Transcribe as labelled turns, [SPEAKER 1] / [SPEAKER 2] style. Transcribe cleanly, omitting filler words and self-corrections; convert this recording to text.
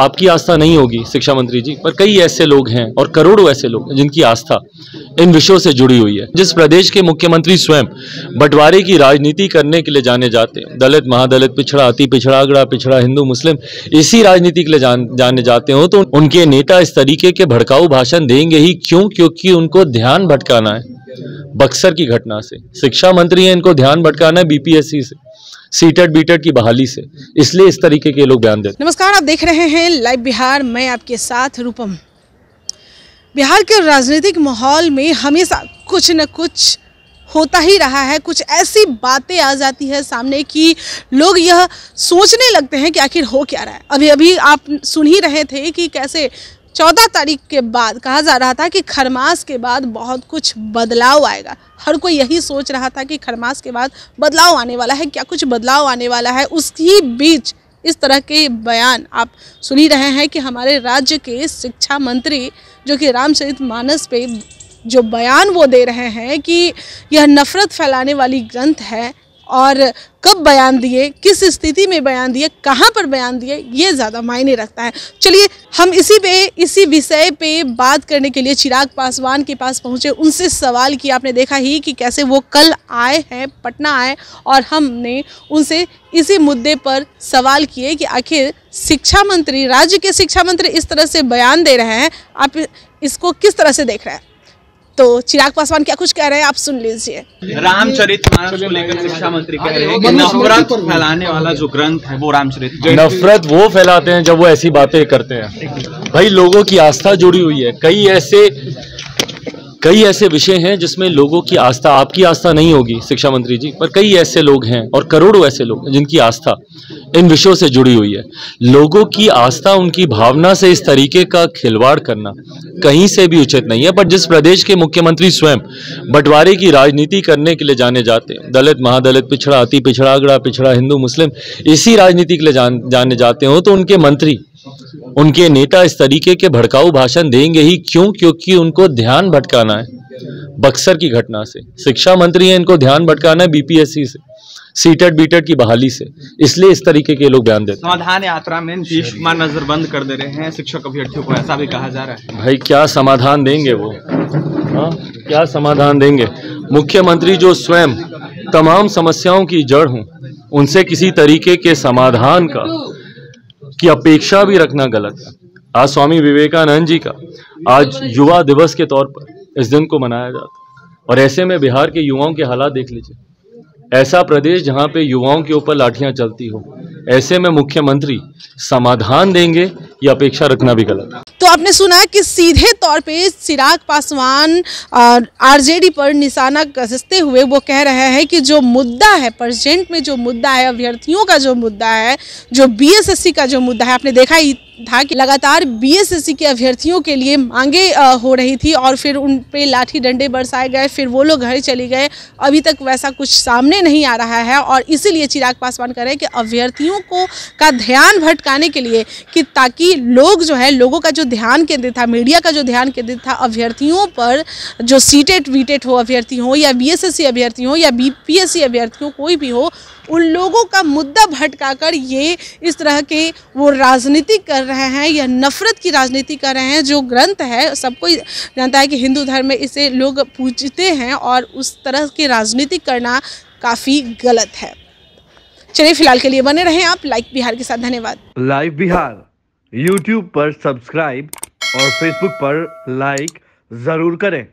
[SPEAKER 1] आपकी आस्था नहीं होगी शिक्षा मंत्री जी, पर कई ऐसे लोग हैं और करोड़ों ऐसे लोग हैं जिनकी आस्था इन विषयों से जुड़ी हुई है। जिस प्रदेश के मुख्यमंत्री स्वयं बंटवारे की राजनीति करने के लिए जाने जाते हैं, दलित, महादलित, पिछड़ा, अति पिछड़ा, अगड़ा पिछड़ा, हिंदू मुस्लिम, इसी राजनीति के लिए जाने जाते हो, तो उनके नेता इस तरीके के भड़काऊ भाषण देंगे ही क्यों? क्योंकि उनको ध्यान भटकाना है बक्सर की घटना से। शिक्षा मंत्री है, इनको ध्यान भटकाना है बीपीएससी से, सीटेट बीटेट की बहाली से, इसलिए इस तरीके के लोग बयान देते।
[SPEAKER 2] नमस्कार, आप देख रहे हैं लाइव बिहार, मैं आपके साथ रूपम। बिहार के राजनीतिक माहौल में हमेशा कुछ न कुछ होता ही रहा है। कुछ ऐसी बातें आ जाती है सामने कि लोग यह सोचने लगते हैं कि आखिर हो क्या रहा है। अभी अभी आप सुन ही रहे थे कि कैसे 14 तारीख के बाद कहा जा रहा था कि खरमास के बाद बहुत कुछ बदलाव आएगा। हर कोई यही सोच रहा था कि खरमास के बाद बदलाव आने वाला है, क्या कुछ बदलाव आने वाला है। उसकी बीच इस तरह के बयान आप सुन ही रहे हैं कि हमारे राज्य के शिक्षा मंत्री जो कि रामचरितमानस पे जो बयान वो दे रहे हैं कि यह नफरत फैलाने वाली ग्रंथ है, और कब बयान दिए, किस स्थिति में बयान दिए, कहाँ पर बयान दिए, ये ज़्यादा मायने रखता है। चलिए हम इसी विषय पे बात करने के लिए चिराग पासवान के पास पहुँचे, उनसे सवाल किया। आपने देखा ही कि कैसे वो कल आए हैं, पटना आए, और हमने उनसे इसी मुद्दे पर सवाल किए कि आखिर शिक्षा मंत्री, राज्य के शिक्षा मंत्री इस तरह से बयान दे रहे हैं, आप इसको किस तरह से देख रहे हैं? तो चिराग पासवान क्या कुछ कह रहे हैं, आप सुन लीजिए।
[SPEAKER 3] रामचरितमानस को लेकर शिक्षा मंत्री कह रहे हैं कि नफरत फैलाने वाला जो ग्रंथ है वो रामचरितमानस।
[SPEAKER 1] नफरत वो फैलाते हैं जब वो ऐसी बातें करते हैं। भाई, लोगों की आस्था जुड़ी हुई है। कई ऐसे विषय हैं जिसमें लोगों की आस्था, आपकी आस्था नहीं होगी शिक्षा मंत्री जी, पर कई ऐसे लोग हैं और करोड़ों ऐसे लोग हैं जिनकी आस्था इन विषयों से जुड़ी हुई है। लोगों की आस्था, उनकी भावना से इस तरीके का खिलवाड़ करना कहीं से भी उचित नहीं है। पर जिस प्रदेश के मुख्यमंत्री स्वयं बंटवारे की राजनीति करने के लिए जाने जाते हैं, दलित, महादलित, पिछड़ा, अति पिछड़ा, अगड़ा पिछड़ा, हिंदू मुस्लिम, इसी राजनीति के लिए जाने जाते हो, तो उनके मंत्री, उनके नेता इस तरीके के भड़काऊ भाषण देंगे ही क्यों? क्योंकि उनको ध्यान भटकाना है बक्सर की घटना से। शिक्षा मंत्री है, इनको ध्यान भटकाना है बीपीएससी से, सीटेट बीटेट की बहाली से, इसलिए इस तरीके के लोग बयान देते।
[SPEAKER 3] समाधान यात्रा में नीतीश कुमार नजरबंद कर दे रहे हैं शिक्षक अभ्यर्थियों को, ऐसा भी कहा जा रहा है।
[SPEAKER 1] भाई, क्या समाधान देंगे वो? हाँ, क्या समाधान देंगे? मुख्यमंत्री जो स्वयं तमाम समस्याओं की जड़ हों, उनसे किसी तरीके के समाधान की अपेक्षा भी रखना गलत है। आज स्वामी विवेकानंद जी का आज युवा दिवस के तौर पर इस दिन को मनाया जाता है, और ऐसे में बिहार के युवाओं के हालात देख लीजिए। ऐसा प्रदेश जहां पे युवाओं के ऊपर लाठियां चलती हो, ऐसे में मुख्यमंत्री समाधान देंगे, ये अपेक्षा रखना भी गलत है।
[SPEAKER 2] तो आपने सुना कि सीधे तौर पे चिराग पासवान आरजेडी पर निशाना कसते हुए वो कह रहे हैं कि जो मुद्दा है, प्रेजेंट में जो मुद्दा है, अभ्यर्थियों का जो मुद्दा है, जो बीएसएससी का जो मुद्दा है, आपने देखा ही था कि लगातार बीएसएससी के अभ्यर्थियों के लिए मांगे हो रही थी, और फिर उन पे लाठी डंडे बरसाए गए, फिर वो लोग घर चले गए। अभी तक वैसा कुछ सामने नहीं आ रहा है, और इसीलिए चिराग पासवान कह रहे हैं कि अभ्यर्थियों का ध्यान भटकाने के लिए, कि ताकि लोग जो है, लोगों का जो ध्यान केंद्रित था, मीडिया का जो ध्यान केंद्रित था अभ्यर्थियों पर, जो सीटेट वीटेट हो अभ्यर्थी हो, या बीएसएससी अभ्यर्थी हो, या बीपीएससी अभ्यर्थी हो, कोई भी हो, उन लोगों का मुद्दा भटकाकर ये इस तरह के वो राजनीति कर रहे हैं, या नफरत की राजनीति कर रहे हैं। जो ग्रंथ है, सबको जानता है कि हिंदू धर्म में इसे लोग पूजते हैं, और उस तरह की राजनीति करना काफ़ी गलत है। चलिए, फिलहाल के लिए बने रहें आप लाइव बिहार के साथ। धन्यवाद।
[SPEAKER 4] लाइव बिहार यूट्यूब पर सब्सक्राइब और फेसबुक पर लाइक जरूर करें।